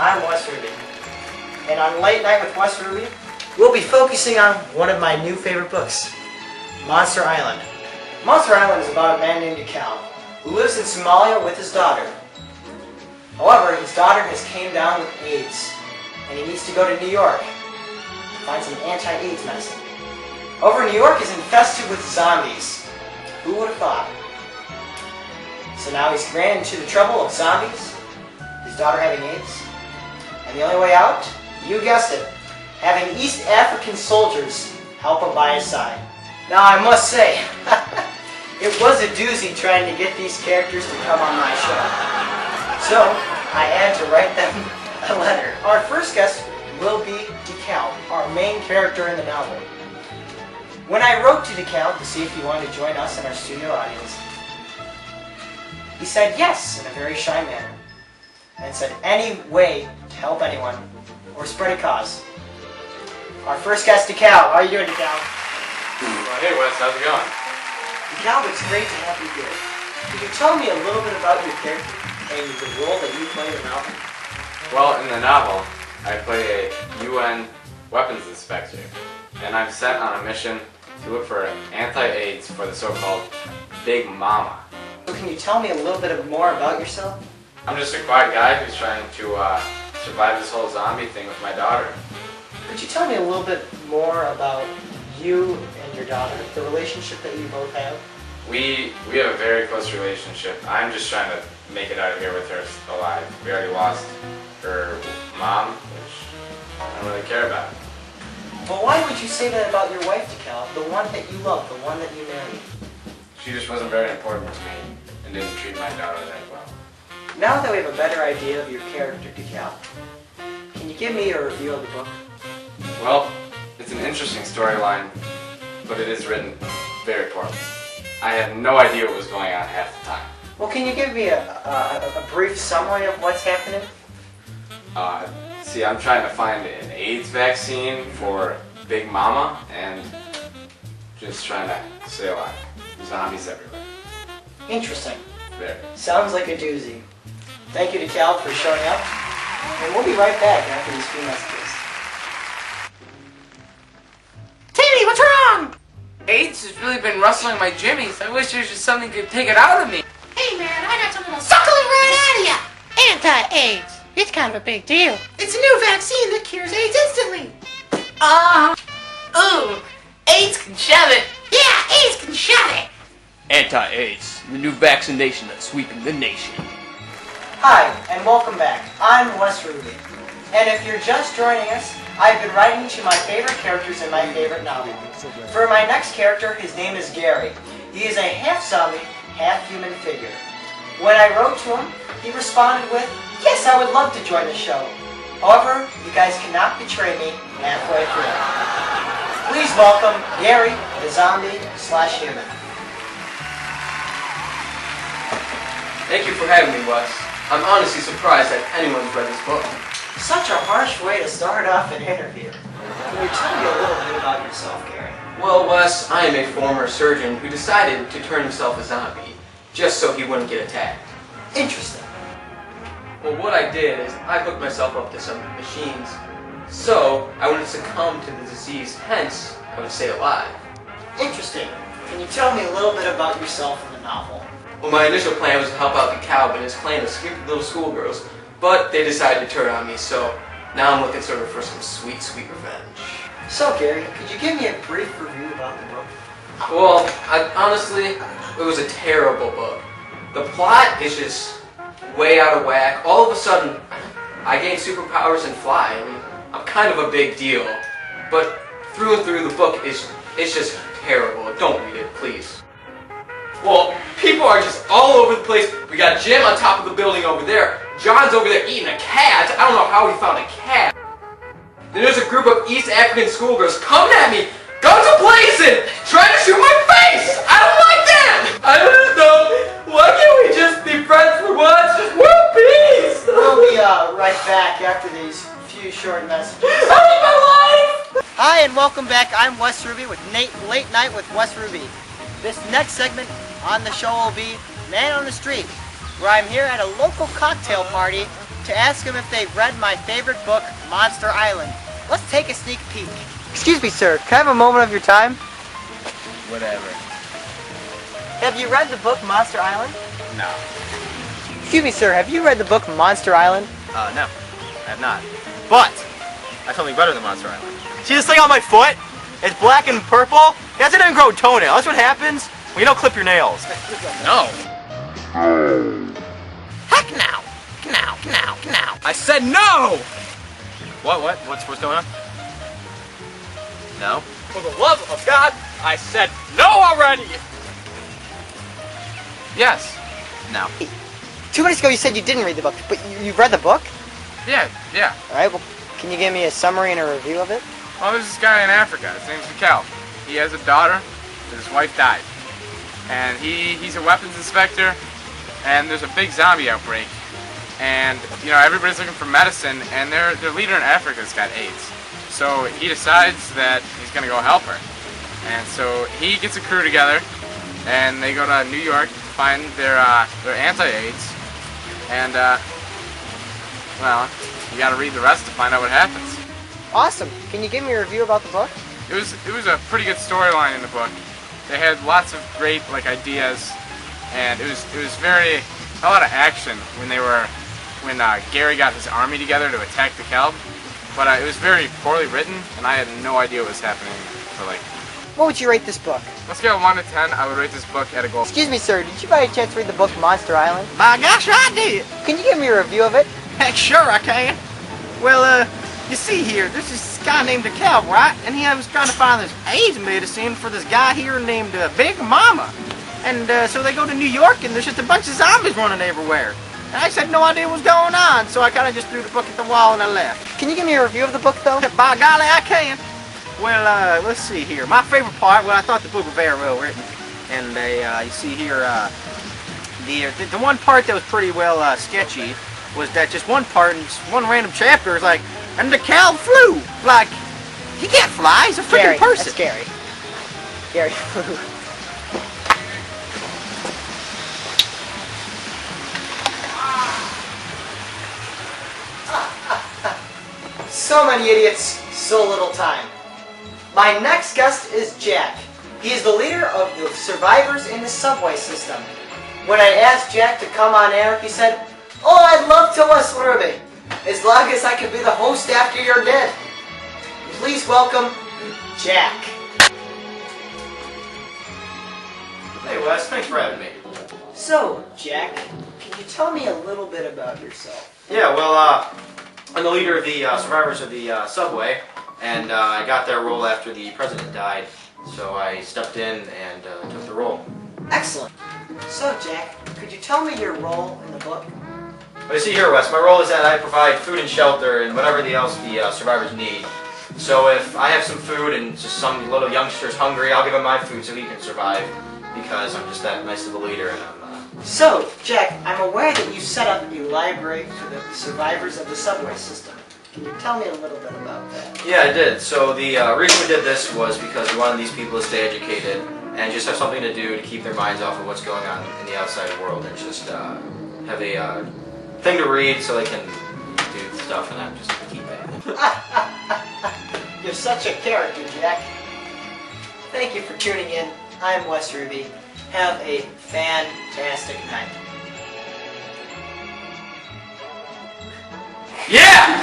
I'm Wes Ruby. And on Late Night with Wes Ruby, we'll be focusing on one of my new favorite books, Monster Island. Monster Island is about a man named Cal who lives in Somalia with his daughter. However, his daughter has came down with AIDS, and he needs to go to New York to find some anti-AIDS medicine. Over New York is infested with zombies. Who would have thought? So now he's ran into the trouble of zombies, his daughter having AIDS, and the only way out, you guessed it, having East African soldiers help him by his side. Now I must say, it was a doozy trying to get these characters to come on my show. So I had to write them a letter. Our first guest will be DeCal, our main character in the novel. When I wrote to DeCal to see if he wanted to join us in our studio audience, he said yes in a very shy manner, and said any way to help anyone or spread a cause. Our first guest, DeCal. How are you doing, DeCal? Well, hey Wes, how's it going? DeCal, it's great to have you here. Could you tell me a little bit about your character and the role that you play in the novel? Well, in the novel, I play a UN weapons inspector, and I'm sent on a mission to look for anti-AIDS for the so-called Big Mama. So can you tell me a little bit more about yourself? I'm just a quiet guy who's trying to survive this whole zombie thing with my daughter. Could you tell me a little bit more about you and your daughter, the relationship that you both have? We have a very close relationship. I'm just trying to make it out of here with her alive. We already lost her mom, which I don't really care about. Well, why would you say that about your wife, DeCal? The one that you love, the one that you married? She just wasn't very important to me and didn't treat my daughter that well. Now that we have a better idea of your character, DeCal, can you give me a review of the book? Well, it's an interesting storyline, but it is written very poorly. I had no idea what was going on half the time. Well, can you give me a brief summary of what's happening? See, I'm trying to find an AIDS vaccine for Big Mama and just trying to stay alive. Zombies everywhere. Interesting. There. Sounds like a doozy. Thank you, DeCal, for showing up. And we'll be right back after these few messages. Timmy, what's wrong? AIDS has really been rustling my jimmies. I wish there was just something that could take it out of me. Hey man, I got something that'll suckle it right out of you! Anti-AIDS. It's kind of a big deal. It's a new vaccine that cures AIDS instantly. Ooh, AIDS can shove it. Yeah, AIDS can shove it. Anti-AIDS, the new vaccination that's sweeping the nation. Hi, and welcome back. I'm Wes Ruby. And if you're just joining us, I've been writing to my favorite characters in my favorite novel. For my next character, his name is Gary. He is a half-zombie, half-human figure. When I wrote to him, he responded with, "Yes, I would love to join the show. However, you guys cannot betray me halfway through." Please welcome Gary, the zombie/human. Thank you for having me, Wes. I'm honestly surprised that anyone's read this book. Such a harsh way to start off an interview. Can you tell me a little bit about yourself, Gary? Well, Wes, I am a former surgeon who decided to turn himself a zombie, just so he wouldn't get attacked. Interesting. Well, what I did is I hooked myself up to some machines, so I wouldn't succumb to the disease, hence I would stay alive. Interesting. Can you tell me a little bit about yourself in the novel? Well, my initial plan was to help out the cow, but his plan to sweep the little schoolgirls, but they decided to turn on me, so now I'm looking sort of for some sweet, sweet revenge. So, Gary, could you give me a brief review about the book? Well, honestly, it was a terrible book. The plot is just way out of whack. All of a sudden, I gain superpowers and fly. I mean, I'm kind of a big deal. But through and through, the book it's just terrible. Don't read it, please. Well, people are just all over the place. We got Jim on top of the building over there. John's over there eating a cat. I don't know how he found a cat. Then there's a group of East African schoolgirls coming at me, guns a-blazing, trying to shoot my face. I don't like that. I don't know. Why can't we just be friends for once? Just world peace. We'll be right back after these few short messages. I need my life. Hi, and welcome back. I'm Wes Ruby with Late Night with Wes Ruby. This next segment on the show will be Man on the Street, where I'm here at a local cocktail party to ask them if they've read my favorite book, Monster Island. Let's take a sneak peek. Excuse me, sir. Can I have a moment of your time? Whatever. Have you read the book Monster Island? No. Excuse me, sir. Have you read the book Monster Island? No, I have not. But I have something better than Monster Island. See this thing on my foot? It's black and purple. That's an ingrown toenail. That's what happens when you don't clip your nails. No. Heck no! No. I said no! What's going on? No? For the love of God, I said no already! Yes. No. 2 minutes ago you said you didn't read the book, but you've read the book? Yeah. Alright, well, can you give me a summary and a review of it? Well, there's this guy in Africa. His name's Mikkel. He has a daughter, and his wife died. And he's a weapons inspector, and there's a big zombie outbreak. And, you know, everybody's looking for medicine, and their leader in Africa's got AIDS. So he decides that he's going to go help her. And so he gets a crew together, and they go to New York to find their anti-AIDS. And, well, you got to read the rest to find out what happens. Awesome. Can you give me a review about the book? It was a pretty good storyline in the book. They had lots of great ideas, and it was a lot of action when Gary got his army together to attack the Kelp. But it was very poorly written, and I had no idea what was happening for What would you rate this book? On a scale of 1 to 10, I would rate this book at a gold. Excuse me, sir. Did you by any chance read the book Monster Island? My gosh, I did! Can you give me a review of it? Heck, sure I can. Well, you see here, there's this guy named DeKalb, right? And he was trying to find this AIDS medicine for this guy here named Big Mama. And so they go to New York, and there's just a bunch of zombies running everywhere. And I just had no idea what was going on, so I kind of just threw the book at the wall and I left. Can you give me a review of the book, though? By golly, I can. Well, let's see here. My favorite part, well, I thought the book was very well written. And you see here, the one part that was pretty well sketchy was that just one part in one random chapter is like, and the cow flew. Like, he can't fly. He's a freaking person. That's Gary. Gary. So many idiots, so little time. My next guest is Jack. He is the leader of the survivors in the subway system. When I asked Jack to come on air, he said, "Oh, I'd love to, Wes Ruby, as long as I can be the host after you're dead." Please welcome Jack. Hey, Wes, thanks for having me. So, Jack, can you tell me a little bit about yourself? Yeah, well, I'm the leader of the survivors of the subway, and I got that role after the president died, so I stepped in and took the role. Excellent. So, Jack, could you tell me your role in the book? Well, you see here, Wes, my role is that I provide food and shelter and whatever else the survivors need. So if I have some food and just some little youngster's hungry, I'll give him my food so he can survive, because I'm just that nice of a leader, and So, Jack, I'm aware that you set up a library for the survivors of the subway system. Can you tell me a little bit about that? Yeah, I did. So the reason we did this was because we wanted these people to stay educated and just have something to do to keep their minds off of what's going on in the outside world, and just have a thing to read so they can do stuff and not just keep it. You're such a character, Jack. Thank you for tuning in. I'm Wes Ruby. Have a fantastic night. Yeah!